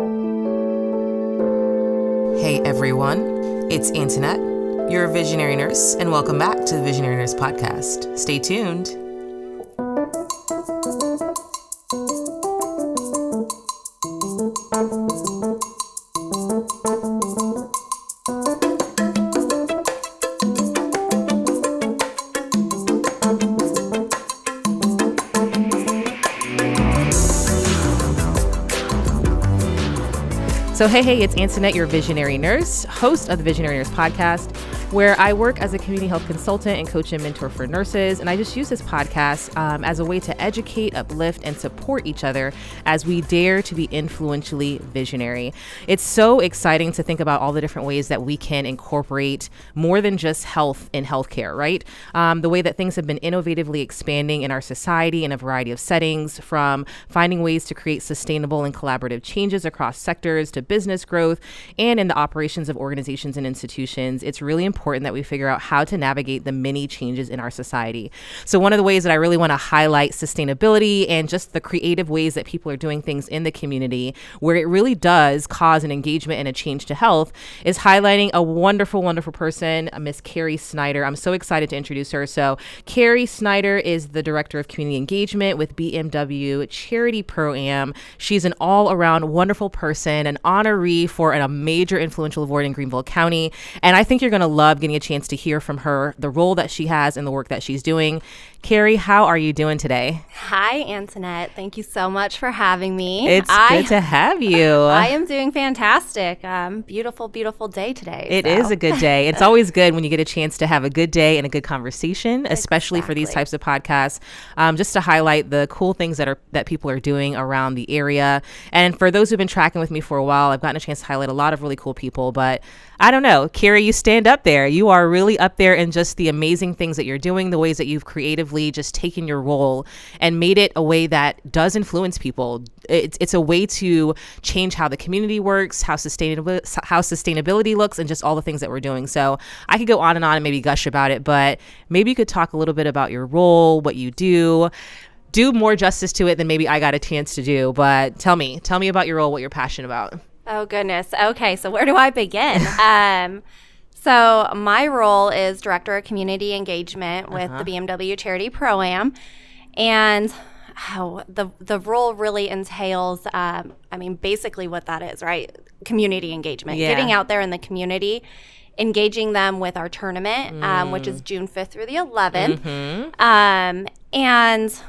Hey everyone, it's Antoinette, your visionary nurse, and welcome back to the Visionary Nurse Podcast. Stay tuned. So hey, it's Antoinette, your visionary nurse, host of the Visionary Nurse Podcast, where I work as a community health consultant and coach and mentor for nurses. And I just use this podcast as a way to educate, uplift, and support each other as we dare to be influentially visionary. It's so exciting to think about all the different ways that we can incorporate more than just health in healthcare, right? The way that things have been innovatively expanding in our society in a variety of settings, from finding ways to create sustainable and collaborative changes across sectors to business growth and in the operations of organizations and institutions. It's really important that we figure out how to navigate the many changes in our society. So one of the ways that I really want to highlight sustainability and just the creative ways that people are doing things in the community where it really does cause an engagement and a change to health is highlighting a wonderful, wonderful person, Miss Kari Snyder. I'm so excited to introduce her. So Kari Snyder is the Director of Community Engagement with BMW Charity Pro-Am. She's an all-around wonderful person, an honoree for a major influential award in Greenville County. And I think you're going to love getting a chance to hear from her, the role that she has and the work that she's doing. Kari, how are you doing today? Hi, Antoinette. Thank you so much for having me. It's good to have you. I am doing fantastic. Beautiful, beautiful day today. It is a good day. It's always good when you get a chance to have a good day and a good conversation, especially for these types of podcasts, just to highlight the cool things that people are doing around the area. And for those who've been tracking with me for a while, I've gotten a chance to highlight a lot of really cool people, but I don't know, Kari, you stand up there. You are really up there in just the amazing things that you're doing, the ways that you've creatively just taken your role and made it a way that does influence people. It's a way to change how the community works, how sustainability looks, and just all the things that we're doing. So I could go on and maybe gush about it, but maybe you could talk a little bit about your role, what you do more justice to it than maybe I got a chance to do. But tell me about your role, what you're passionate about. Oh, goodness. Okay, so where do I begin? So my role is Director of Community Engagement with the BMW Charity Pro-Am. And the role really entails, basically what that is, right? Community engagement. Yeah. Getting out there in the community, engaging them with our tournament, which is June 5th through the 11th. And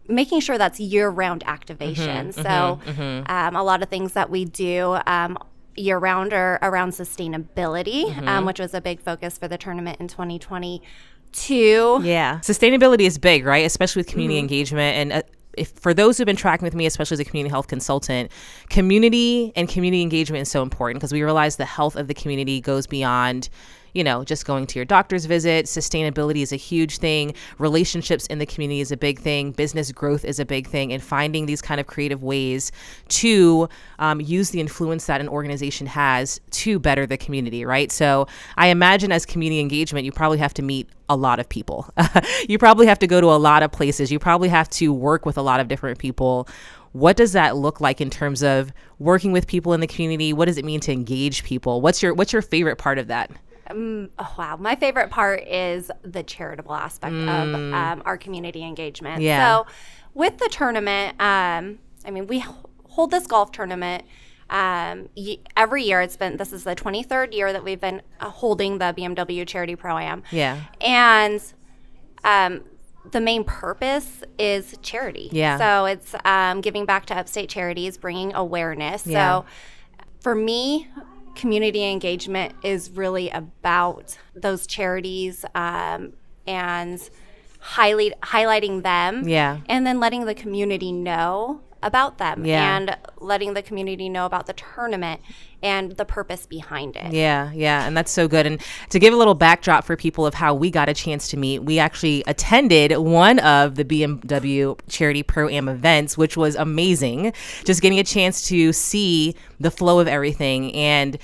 making sure that's year-round activation. A lot of things that we do year-round are around sustainability, which was a big focus for the tournament in 2022. Yeah. Sustainability is big, right? Especially with community engagement. And for those who've been tracking with me, especially as a community health consultant, community and community engagement is so important because we realize the health of the community goes beyond just going to your doctor's visit. Sustainability is a huge thing. Relationships in the community is a big thing. Business growth is a big thing. And finding these kind of creative ways to use the influence that an organization has to better the community, right? So I imagine as community engagement, you probably have to meet a lot of people. You probably have to go to a lot of places. You probably have to work with a lot of different people. What does that look like in terms of working with people in the community? What does it mean to engage people? What's your favorite part of that? Wow. My favorite part is the charitable aspect of our community engagement. Yeah. So with the tournament, we hold this golf tournament every year. This is the 23rd year that we've been holding the BMW Charity Pro-Am. Yeah. And the main purpose is charity. Yeah. So it's giving back to upstate charities, bringing awareness. Yeah. So for me, community engagement is really about those charities and highlighting them, and then letting the community know about them, and letting the community know about the tournament and the purpose behind it. Yeah, and that's so good. And to give a little backdrop for people of how we got a chance to meet, we actually attended one of the BMW Charity Pro-Am events, which was amazing. Just getting a chance to see the flow of everything. And,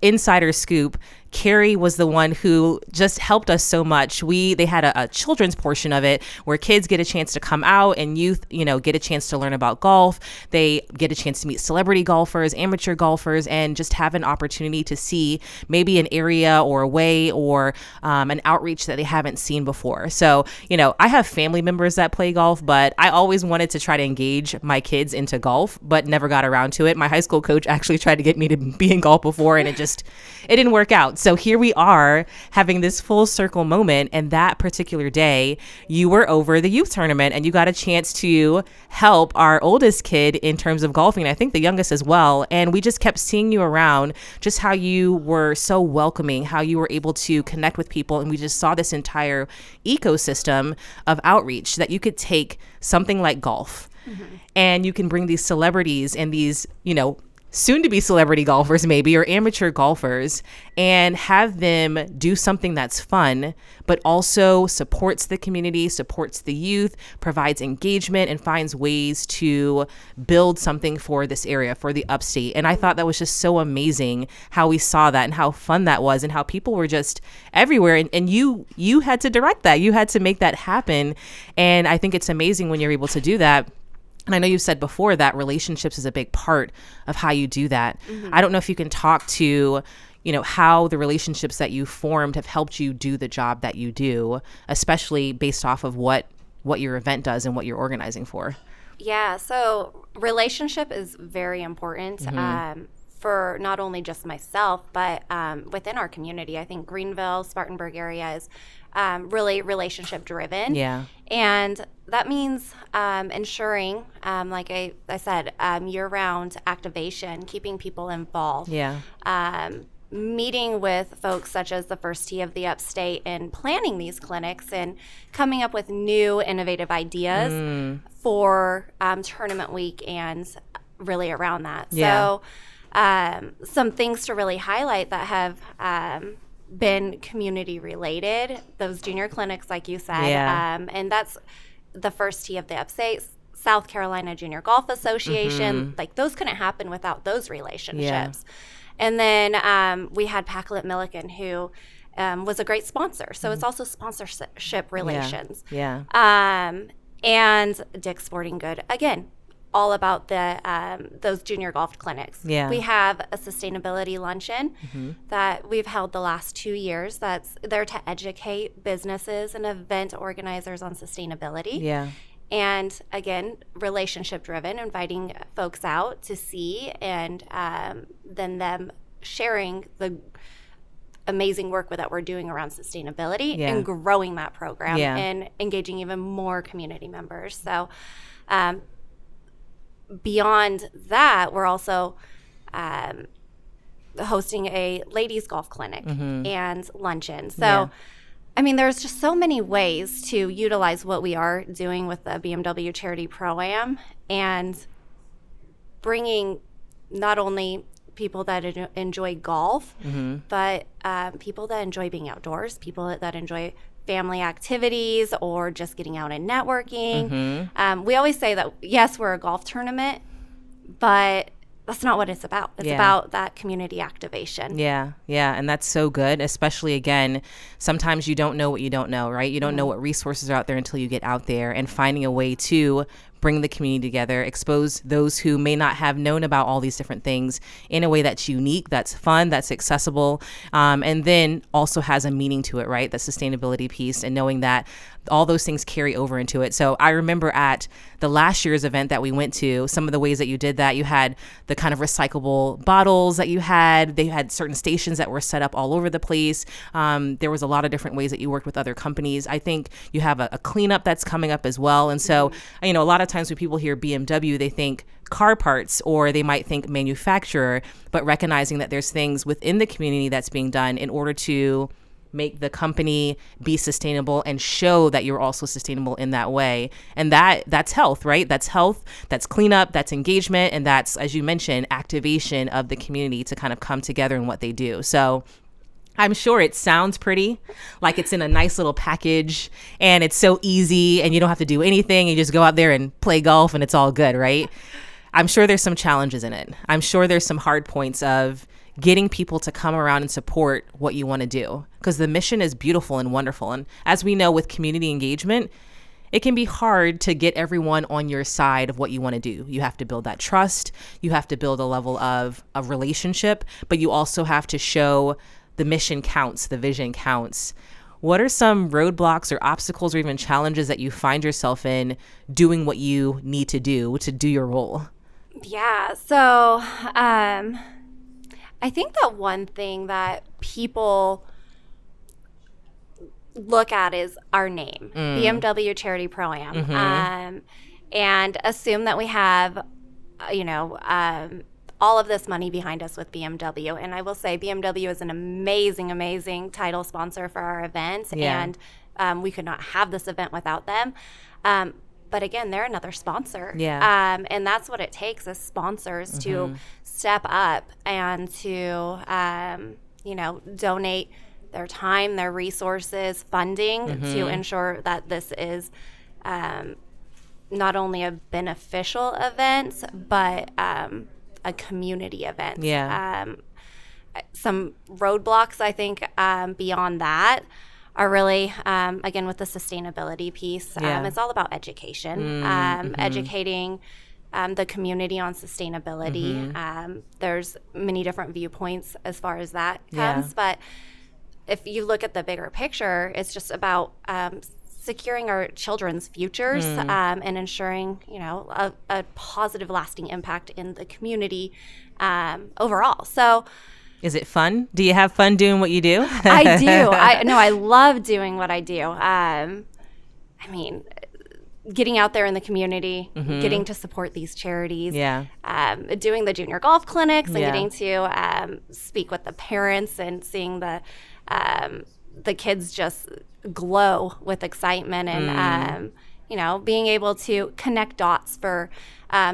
insider scoop, Kari was the one who just helped us so much. They had a children's portion of it where kids get a chance to come out and youth, get a chance to learn about golf. They get a chance to meet celebrity golfers, amateur golfers, and just have an opportunity to see maybe an area or a way or an outreach that they haven't seen before. So, I have family members that play golf, but I always wanted to try to engage my kids into golf, but never got around to it. My high school coach actually tried to get me to be in golf before, and it didn't work out. So here we are having this full circle moment. And that particular day, you were over the youth tournament and you got a chance to help our oldest kid in terms of golfing. I think the youngest as well. And we just kept seeing you around, just how you were so welcoming, how you were able to connect with people. And we just saw this entire ecosystem of outreach that you could take something like golf and you can bring these celebrities and these, soon to be celebrity golfers maybe, or amateur golfers, and have them do something that's fun, but also supports the community, supports the youth, provides engagement, and finds ways to build something for this area, for the upstate. And I thought that was just so amazing how we saw that and how fun that was and how people were just everywhere. And you had to direct that. You had to make that happen. And I think it's amazing when you're able to do that. And I know you said before that relationships is a big part of how you do that. I don't know if you can talk to, how the relationships that you formed have helped you do the job that you do, especially based off of what your event does and what you're organizing for. Yeah, so relationship is very important for not only just myself, but within our community. I think Greenville, Spartanburg area is really relationship driven. Yeah. And that means ensuring, like I said, year-round activation, keeping people involved. Yeah. Meeting with folks such as the First Tee of the Upstate and planning these clinics and coming up with new innovative ideas for tournament week and really around that. Yeah. So some things to really highlight that have been community related, those junior clinics, like you said, and that's the First Tee of the Upstate, South Carolina Junior Golf Association. Like those couldn't happen without those relationships. And then we had Packlet Milliken, who was a great sponsor. So it's also sponsorship relations. And Dick's Sporting Good, again, all about the those junior golf clinics. We have a sustainability luncheon that we've held the last 2 years that's there to educate businesses and event organizers on sustainability. And again, relationship driven, inviting folks out to see and then them sharing the amazing work that we're doing around sustainability and growing that program and engaging even more community members. So beyond that, we're also hosting a ladies golf clinic and luncheon. So I mean, there's just so many ways to utilize what we are doing with the BMW Charity Pro-Am and bringing not only people that enjoy golf, but people that enjoy being outdoors, people that enjoy family activities or just getting out and networking. We always say that, yes, we're a golf tournament, but that's not what it's about. It's about that community activation. Yeah. And that's so good, especially, again, sometimes you don't know what you don't know, right? You don't know what resources are out there until you get out there, and finding a way to bring the community together, expose those who may not have known about all these different things in a way that's unique, that's fun, that's accessible, and then also has a meaning to it, right? That sustainability piece and knowing that all those things carry over into it. So I remember at the last year's event that we went to, some of the ways that you did that, you had the kind of recyclable bottles that you had. They had certain stations that were set up all over the place. There was a lot of different ways that you worked with other companies. I think you have a cleanup that's coming up as well. And so, a lot of times when people hear BMW, they think car parts or they might think manufacturer, but recognizing that there's things within the community that's being done in order to make the company be sustainable and show that you're also sustainable in that way. And that's health, right? That's health, that's cleanup, that's engagement, and that's, as you mentioned, activation of the community to kind of come together in what they do. So I'm sure it sounds pretty, like it's in a nice little package and it's so easy and you don't have to do anything. You just go out there and play golf and it's all good, right? I'm sure there's some challenges in it. I'm sure there's some hard points of getting people to come around and support what you want to do, because the mission is beautiful and wonderful. And as we know with community engagement, it can be hard to get everyone on your side of what you want to do. You have to build that trust. You have to build a level of relationship, but you also have to show the mission counts, the vision counts. What are some roadblocks or obstacles or even challenges that you find yourself in doing what you need to do your role? Yeah. So I think that one thing that people look at is our name, BMW Charity Pro-Am, and assume that we have, all of this money behind us with BMW. And I will say BMW is an amazing, amazing title sponsor for our events. Yeah. And we could not have this event without them. But again, they're another sponsor. Yeah. And that's what it takes as sponsors to step up and to, donate their time, their resources, funding to ensure that this is not only a beneficial event, but a community event. Yeah. Some roadblocks, I think, beyond that are really, again, with the sustainability piece. It's all about education, educating the community on sustainability. There's many different viewpoints as far as that comes, but if you look at the bigger picture, it's just about securing our children's futures and ensuring, a positive, lasting impact in the community overall. So, is it fun? Do you have fun doing what you do? I do. I love doing what I do. Getting out there in the community, getting to support these charities, doing the junior golf clinics, and getting to speak with the parents and seeing the kids just glow with excitement and being able to connect dots for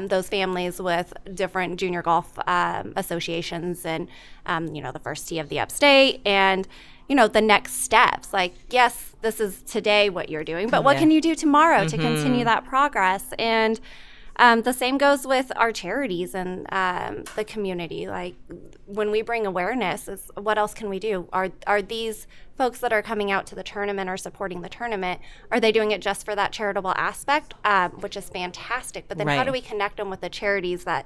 those families with different junior golf associations and the First Tee of the Upstate and the next steps. Like, yes, this is today what you're doing, but what can you do tomorrow to continue that progress? And the same goes with our charities and the community. Like, when we bring awareness, what else can we do? Are these folks that are coming out to the tournament or supporting the tournament, are they doing it just for that charitable aspect, which is fantastic? But then how do we connect them with the charities that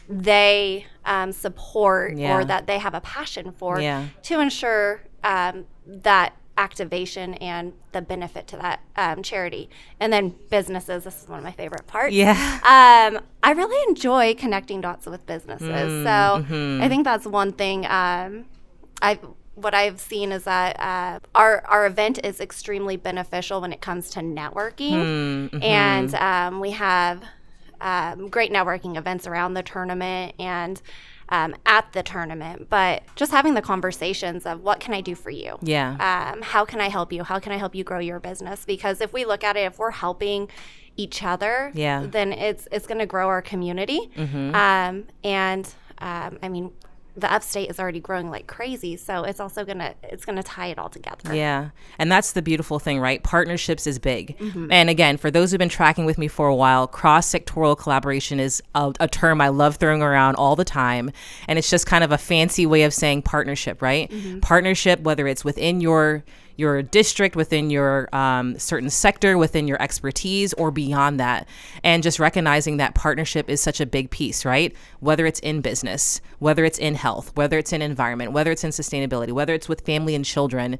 they support or that they have a passion for to ensure that activation and the benefit to that charity? And then businesses, this is one of my favorite parts. I really enjoy connecting dots with businesses. So I think that's one thing what I've seen is that our event is extremely beneficial when it comes to networking. And we have great networking events around the tournament and at the tournament, but just having the conversations of what can I do for you? How can I help you? How can I help you grow your business? Because if we look at it, if we're helping each other, then it's going to grow our community. The upstate is already growing like crazy, so it's also gonna tie it all together. And that's the beautiful thing, right? Partnerships is big. And again, for those who've been tracking with me for a while, cross-sectoral collaboration is a term I love throwing around all the time, and it's just kind of a fancy way of saying partnership, right? Partnership, whether it's within your district, within your certain sector, within your expertise, or beyond that. And just recognizing that partnership is such a big piece, right? Whether it's in business, whether it's in health, whether it's in environment, whether it's in sustainability, whether it's with family and children,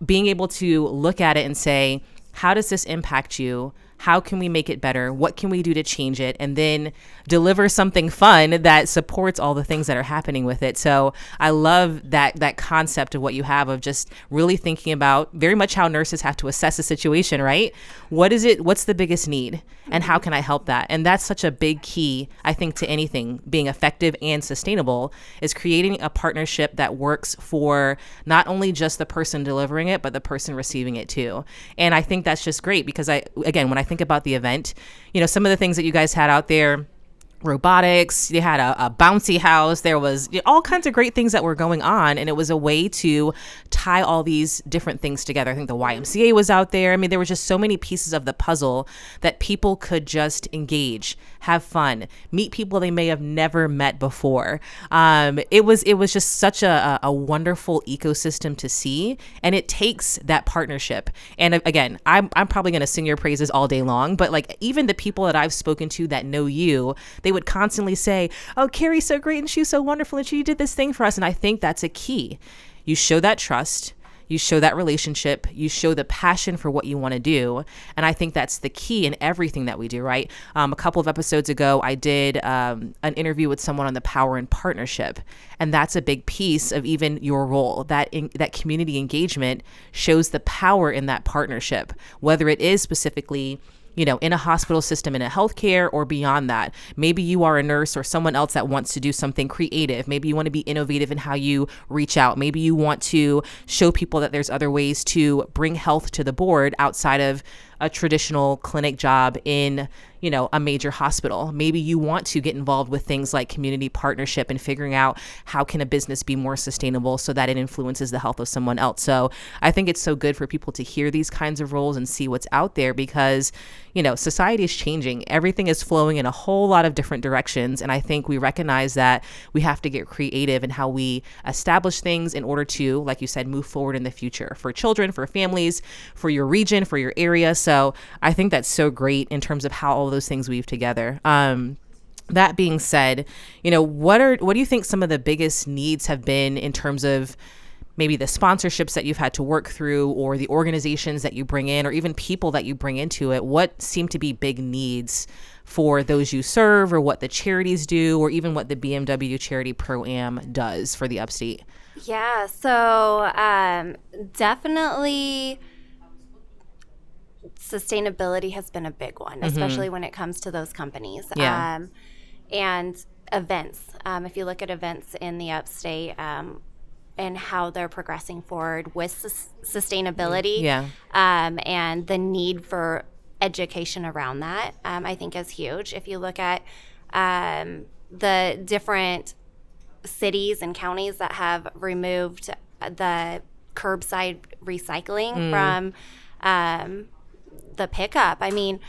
being able to look at it and say, how does this impact you? How can we make it better? What can we do to change it? And then deliver something fun that supports all the things that are happening with it. So I love that concept of what you have of just really thinking about very much how nurses have to assess a situation, right? What is it? What's the biggest need? And how can I help that? And that's such a big key, I think, to anything being effective and sustainable, is creating a partnership that works for not only just the person delivering it, but the person receiving it too. And I think that's just great because when I think about the event, some of the things that you guys had out there robotics. They had a bouncy house. There was all kinds of great things that were going on. And it was a way to tie all these different things together. I think the YMCA was out there. I mean, there were just so many pieces of the puzzle that people could just engage, have fun, meet people they may have never met before. It was just such a wonderful ecosystem to see. And it takes that partnership. And again, I'm probably going to sing your praises all day long, but like even the people that I've spoken to that know you, they would constantly say, oh, Kari's so great and she's so wonderful and she did this thing for us. And I think that's a key. You show that trust, you show that relationship, you show the passion for what you want to do. And I think that's the key in everything that we do, right? A couple of episodes ago, I did an interview with someone on the power in partnership. And that's a big piece of even your role. That community engagement shows the power in that partnership, whether it is specifically in a hospital system, in a healthcare, or beyond that. Maybe you are a nurse or someone else that wants to do something creative. Maybe you want to be innovative in how you reach out. Maybe you want to show people that there's other ways to bring health to the board outside of a traditional clinic job in, a major hospital. Maybe you want to get involved with things like community partnership and figuring out how can a business be more sustainable so that it influences the health of someone else. So I think it's so good for people to hear these kinds of roles and see what's out there because, society is changing. Everything is flowing in a whole lot of different directions. And I think we recognize that we have to get creative in how we establish things in order to, like you said, move forward in the future for children, for families, for your region, for your area. So I think that's so great in terms of how all those things weave together. That being said, what do you think some of the biggest needs have been in terms of maybe the sponsorships that you've had to work through or the organizations that you bring in or even people that you bring into it? What seem to be big needs for those you serve or what the charities do or even what the BMW Charity Pro-Am does for the upstate? Yeah, so definitely sustainability has been a big one, especially when it comes to those companies. Yeah. And events. If you look at events in the upstate and how they're progressing forward with sustainability and the need for education around that, I think is huge. If you look at the different cities and counties that have removed the curbside recycling from the pickup, I mean,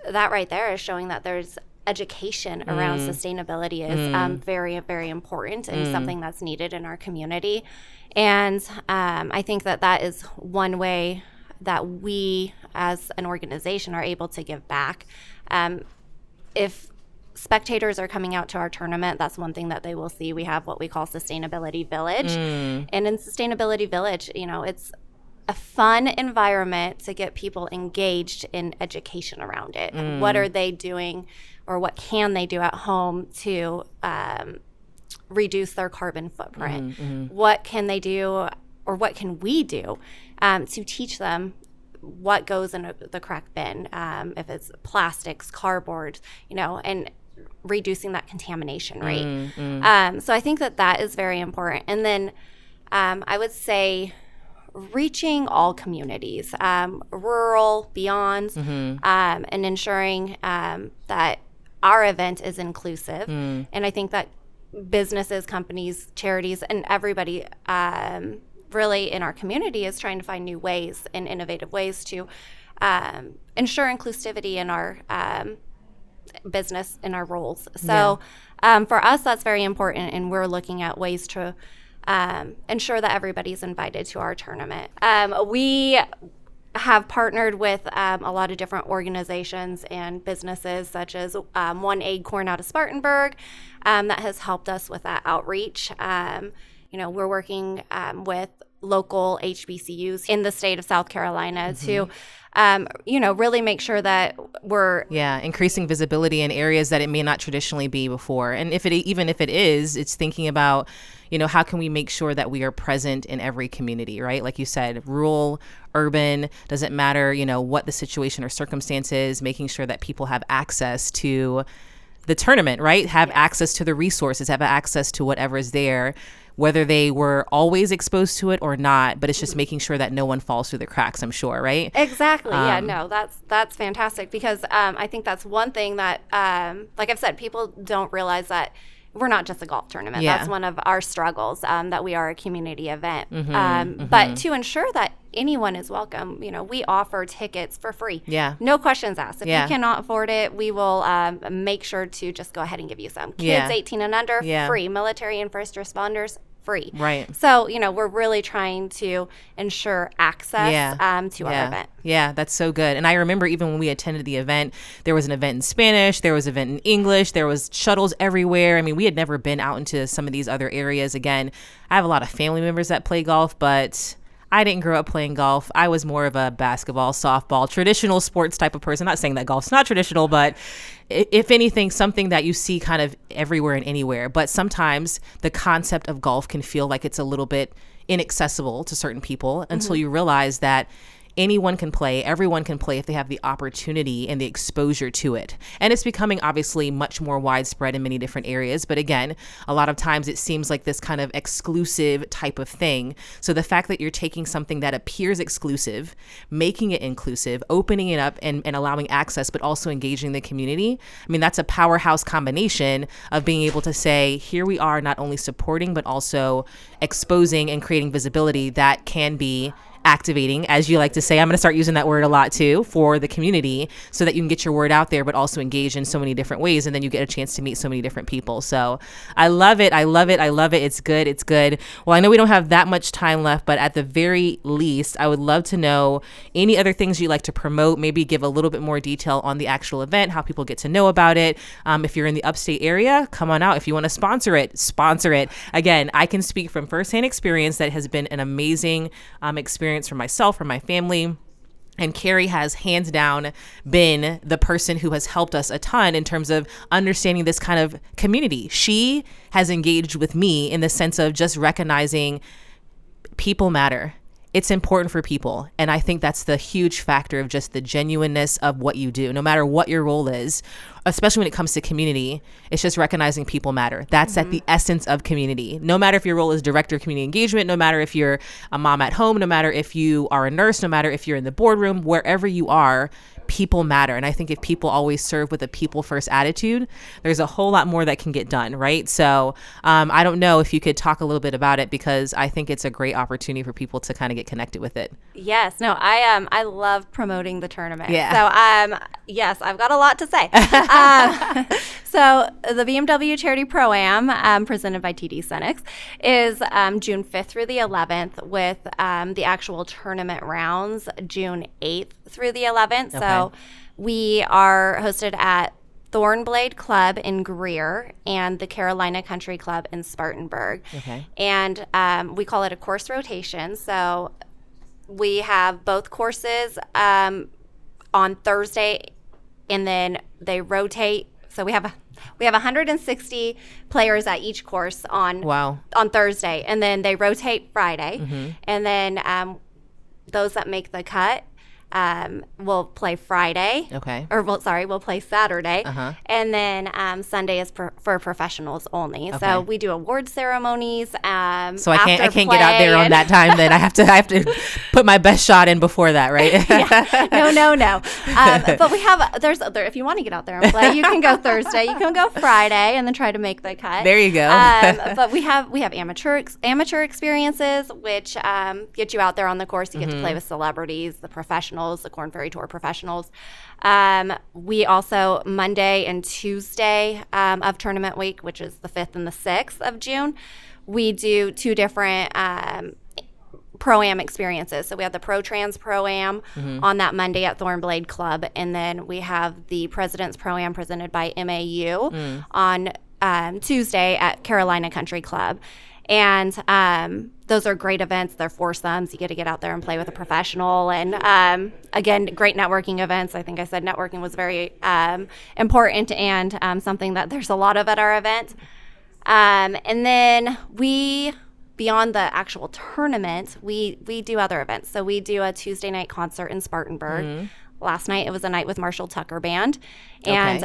that right there is showing that there's education around sustainability is very, very important and something that's needed in our community. And I think that is one way that we as an organization are able to give back. If spectators are coming out to our tournament, that's one thing that they will see. We have what we call Sustainability Village. And in Sustainability Village, it's a fun environment to get people engaged in education around it. What are they doing or what can they do at home to reduce their carbon footprint? What can they do or what can we do to teach them what goes in the crack bin, if it's plastics, cardboard, and reducing that contamination rate. So I think that is very important. And then I would say reaching all communities, rural, beyond, and ensuring that our event is inclusive. And I think that businesses, companies, charities, and everybody really in our community is trying to find new ways and innovative ways to ensure inclusivity in our business, in our roles. So for us, that's very important, and we're looking at ways to ensure that everybody's invited to our tournament. We have partnered with a lot of different organizations and businesses, such as One Acorn out of Spartanburg, that has helped us with that outreach. We're working with local HBCUs in the state of South Carolina to really make sure that we're increasing visibility in areas that it may not traditionally be before. And even if it is, it's thinking about, how can we make sure that we are present in every community, right? Like you said, rural, urban, doesn't matter, what the situation or circumstance is, making sure that people have access to the tournament, right? Have access to the resources, have access to whatever is there. whether they were always exposed to it or not, but it's just making sure that no one falls through the cracks, I'm sure, right? Exactly. Yeah, no, that's fantastic, because I think that's one thing that, like I've said, people don't realize that we're not just a golf tournament. Yeah. That's one of our struggles, that we are a community event. But to ensure that anyone is welcome, we offer tickets for free. Yeah. No questions asked. If you cannot afford it, we will make sure to just go ahead and give you some. Kids 18 and under, free. Military and first responders, free. Right. So, we're really trying to ensure access to our event. Yeah, that's so good. And I remember even when we attended the event, there was an event in Spanish, there was an event in English, there was shuttles everywhere. I mean, we had never been out into some of these other areas. Again, I have a lot of family members that play golf, but I didn't grow up playing golf. I was more of a basketball, softball, traditional sports type of person. Not saying that golf's not traditional, but if anything, something that you see kind of everywhere and anywhere. But sometimes the concept of golf can feel like it's a little bit inaccessible to certain people until you realize that anyone can play, everyone can play if they have the opportunity and the exposure to it. And it's becoming obviously much more widespread in many different areas. But again, a lot of times it seems like this kind of exclusive type of thing. So the fact that you're taking something that appears exclusive, making it inclusive, opening it up and allowing access, but also engaging the community. I mean, that's a powerhouse combination of being able to say, here we are not only supporting, but also exposing and creating visibility that can be activating, as you like to say. I'm going to start using that word a lot too, for the community, so that you can get your word out there, but also engage in so many different ways. And then you get a chance to meet so many different people. So I love it. I love it. I love it. It's good. It's good. Well, I know we don't have that much time left, but at the very least, I would love to know any other things you'd like to promote, maybe give a little bit more detail on the actual event, how people get to know about it. If you're in the upstate area, come on out. If you want to sponsor it, sponsor it. Again, I can speak from firsthand experience that has been an amazing experience for myself, for my family. And Kari has hands down been the person who has helped us a ton in terms of understanding this kind of community. She has engaged with me in the sense of just recognizing people matter. It's important for people. And I think that's the huge factor of just the genuineness of what you do, no matter what your role is, especially when it comes to community. It's just recognizing people matter. That's at the essence of community. No matter if your role is director of community engagement, no matter if you're a mom at home, no matter if you are a nurse, no matter if you're in the boardroom, wherever you are, people matter. And I think if people always serve with a people first attitude, there's a whole lot more that can get done, right? So I don't know if you could talk a little bit about it, because I think it's a great opportunity for people to kind of get connected with it. Yes, no, I love promoting the tournament. Yeah. So yes, I've got a lot to say. So the BMW Charity Pro-Am, presented by TD SYNNEX, is June 5th through the 11th, with the actual tournament rounds June 8th through the 11th. Okay. So we are hosted at Thornblade Club in Greer and the Carolina Country Club in Spartanburg. Okay. And we call it a course rotation. So we have both courses on Thursday, and then they rotate. So we have 160 players at each course on Thursday, and then they rotate Friday, and then those that make the cut will play Friday. Okay. We'll play Saturday. And then Sunday is for professionals only. Okay. So we do award ceremonies. So I can't get out there on that time. Then I have to put my best shot in before that, right? No. But we have if you want to get out there and play, you can go Thursday. You can go Friday and then try to make the cut. There you go. But we have amateur experiences, which get you out there on the course. You get to play with celebrities, the professionals, the Korn Ferry Tour professionals. We also, Monday and Tuesday of tournament week, which is the 5th and the 6th of June, we do two different Pro-Am experiences. So we have the Pro Trans Pro-Am on that Monday at Thornblade Club, and then we have the President's Pro-Am presented by MAU on Tuesday at Carolina Country Club. And those are great events. They're foursomes. You get to get out there and play with a professional. And again, great networking events. I think I said networking was very important, and something that there's a lot of at our event. And then beyond the actual tournament, we do other events. So we do a Tuesday night concert in Spartanburg. last night it was a night with Marshall Tucker Band, and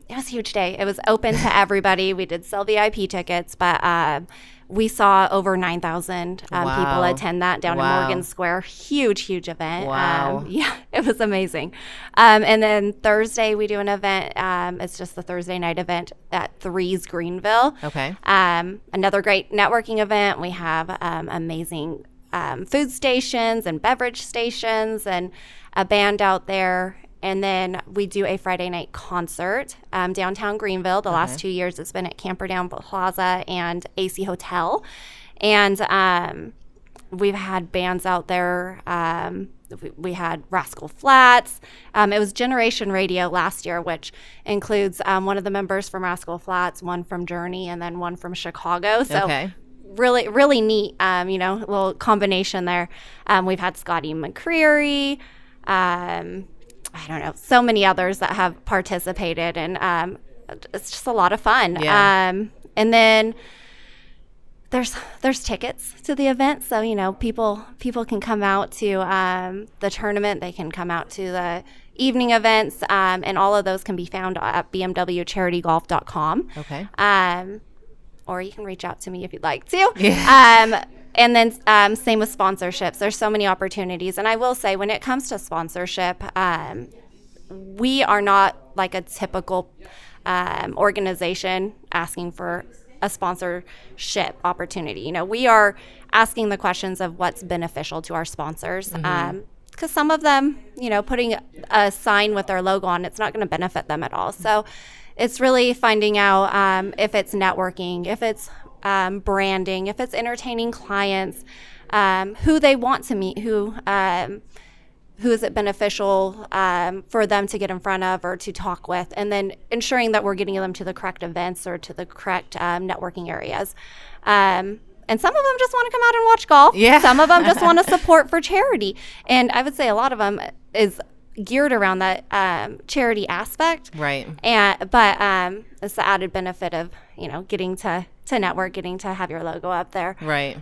it was a huge day. It was open to everybody. We did sell VIP tickets, but we saw over 9,000 people attend that down in Morgan Square. Huge event. Wow. Yeah, it was amazing. And then Thursday we do an event. It's just the Thursday night event at Threes Greenville. Okay. Another great networking event. We have amazing food stations and beverage stations and a band out there. And then we do a Friday night concert downtown Greenville. The last 2 years it's been at Camperdown Plaza and AC Hotel. And we've had bands out there. We had Rascal Flatts. It was Generation Radio last year, which includes one of the members from Rascal Flatts, one from Journey, and then one from Chicago. So really neat, little combination there. We've had Scotty McCreery, I don't know, so many others that have participated, and it's just a lot of fun. Yeah. And then there's tickets to the event, so people can come out to the tournament. They can come out to the evening events, and all of those can be found at bmwcharitygolf.com. Okay. Or you can reach out to me if you'd like to. Yeah. And then same with sponsorships. There's so many opportunities. And I will say, when it comes to sponsorship, we are not like a typical organization asking for a sponsorship opportunity. We are asking the questions of what's beneficial to our sponsors. Because some of them, putting a sign with their logo on, it's not going to benefit them at all. So it's really finding out if it's networking, if it's branding, if it's entertaining clients, who they want to meet, who is it beneficial for them to get in front of or to talk with, and then ensuring that we're getting them to the correct events or to the correct networking areas. And some of them just want to come out and watch golf. Yeah. Some of them just want to support for charity. And I would say a lot of them is geared around that charity aspect. Right. But it's the added benefit of, getting to network, getting to have your logo up there. Right.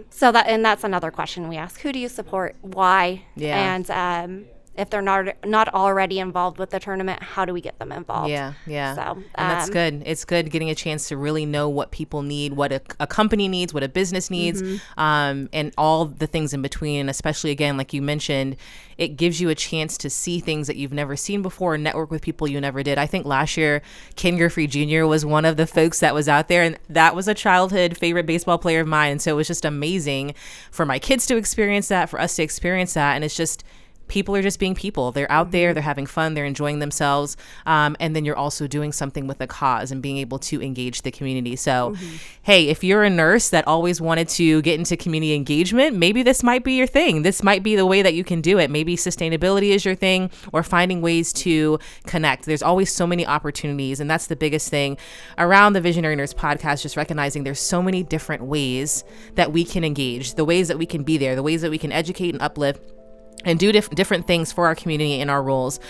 So that's another question we ask. Who do you support? Why? Yeah. And if they're not already involved with the tournament, how do we get them involved? Yeah. So, and that's Um, good. It's good getting a chance to really know what people need, what a company needs, what a business needs, and all the things in between. And especially, again, like you mentioned, it gives you a chance to see things that you've never seen before and network with people you never did. I think last year, Ken Griffey Jr. was one of the folks that was out there, and that was a childhood favorite baseball player of mine. And so it was just amazing for my kids to experience that, for us to experience that. And it's just, people are just being people. They're out there, they're having fun, they're enjoying themselves. And then you're also doing something with a cause and being able to engage the community. So, hey, if you're a nurse that always wanted to get into community engagement, maybe this might be your thing. This might be the way that you can do it. Maybe sustainability is your thing, or finding ways to connect. There's always so many opportunities. And that's the biggest thing around the Visionary Nurse podcast, just recognizing there's so many different ways that we can engage, the ways that we can be there, the ways that we can educate and uplift and do different things for our community in our roles,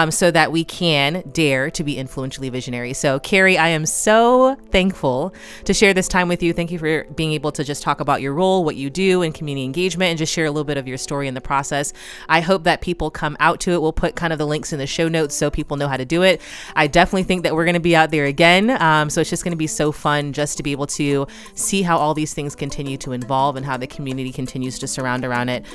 so that we can dare to be influentially visionary. So, Kari, I am so thankful to share this time with you. Thank you for being able to just talk about your role, what you do in community engagement, and just share a little bit of your story in the process. I hope that people come out to it. We'll put kind of the links in the show notes so people know how to do it. I definitely think that we're going to be out there again. So it's just going to be so fun just to be able to see how all these things continue to evolve and how the community continues to surround around it.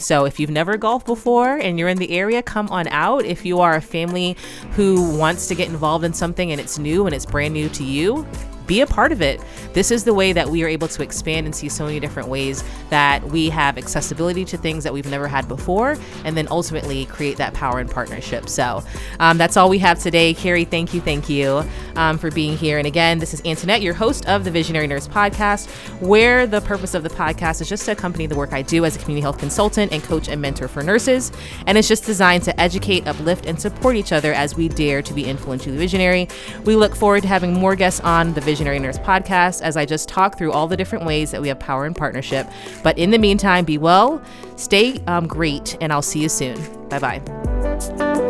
So if you've never golfed before and you're in the area, come on out. If you are a family who wants to get involved in something and it's new and it's brand new to you, be a part of it. This is the way that we are able to expand and see so many different ways that we have accessibility to things that we've never had before, and then ultimately create that power and partnership. So that's all we have today. Kari, thank you for being here. And again, this is Antoinette, your host of the Visionary Nurse podcast, where the purpose of the podcast is just to accompany the work I do as a community health consultant and coach and mentor for nurses. And it's just designed to educate, uplift, and support each other as we dare to be influentially visionary. We look forward to having more guests on the Visionary Nurse podcast as I just talk through all the different ways that we have power and partnership. But in the meantime, be well, stay great, and I'll see you soon. Bye-bye.